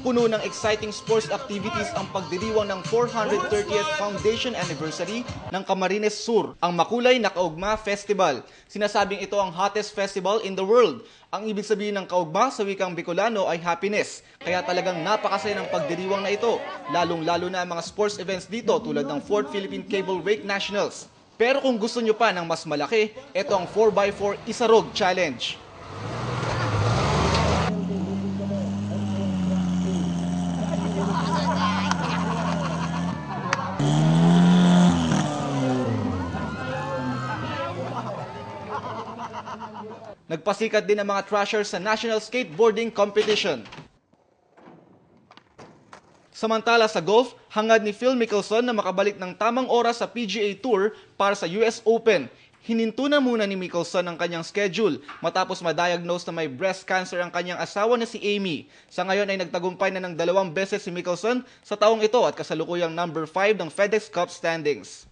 Punong-puno ng exciting sports activities ang pagdiriwang ng 430th Foundation Anniversary ng Camarines Sur, ang makulay na Kaugma Festival. Sinasabing ito ang hottest festival in the world. Ang ibig sabihin ng kaugma sa wikang Bicolano ay happiness. Kaya talagang napakasaya ng pagdiriwang na ito, lalong-lalo na ang mga sports events dito tulad ng 4th Philippine Cable Wake Nationals. Pero kung gusto nyo pa ng mas malaki, ito ang 4x4 Isarog Challenge. Nagpasikat din ang mga thrashers sa National Skateboarding Competition. Samantala sa golf, hangad ni Phil Mickelson na makabalik ng tamang oras sa PGA Tour para sa US Open. Hininto na muna ni Mickelson ang kanyang schedule matapos ma-diagnose na may breast cancer ang kanyang asawa na si Amy. Sa ngayon ay nagtagumpay na ng 2 beses si Mickelson sa taong ito at kasalukuyang number 5 ng FedEx Cup standings.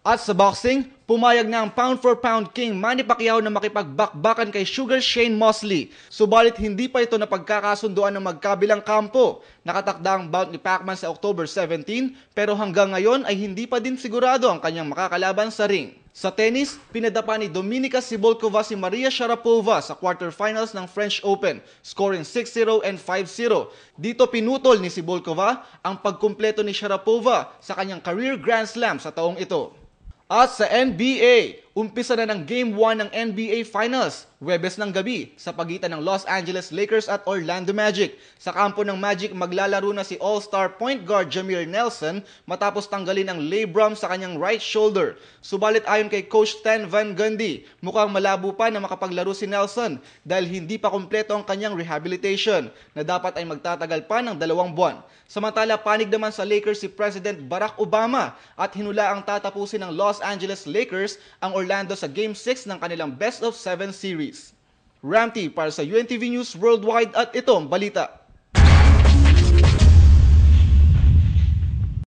At sa boxing, pumayag na ang pound-for-pound king Manny Pacquiao na makipagbakbakan kay Sugar Shane Mosley. Subalit hindi pa ito napagkakasunduan ng magkabilang kampo. Nakatakda ang bout ni Pacman sa October 17 pero hanggang ngayon ay hindi pa din sigurado ang kanyang makakalaban sa ring. Sa tennis, pinadapa ni Dominika Cibulcova si Maria Sharapova sa quarterfinals ng French Open, scoring 6-0 and 5-0. Dito pinutol ni Cibulcova ang pagkumpleto ni Sharapova sa kanyang career Grand Slam sa taong ito. At sa NBA, umpisa na ng Game 1 ng NBA Finals, Huwebes ng gabi, sa pagitan ng Los Angeles Lakers at Orlando Magic. Sa kampo ng Magic, maglalaro na si All-Star point guard Jameer Nelson matapos tanggalin ang labrum sa kanyang right shoulder. Subalit ayon kay Coach Stan Van Gundy, mukhang malabo pa na makapaglaro si Nelson dahil hindi pa kumpleto ang kanyang rehabilitation na dapat ay magtatagal pa ng 2 buwan. Samantala, panig naman sa Lakers si President Barack Obama at hinula ang tatapusin ng Los Angeles Lakers ang Orlando sa Game 6 ng kanilang Best of 7 series. Ramty para sa UNTV News Worldwide at ito ang balita.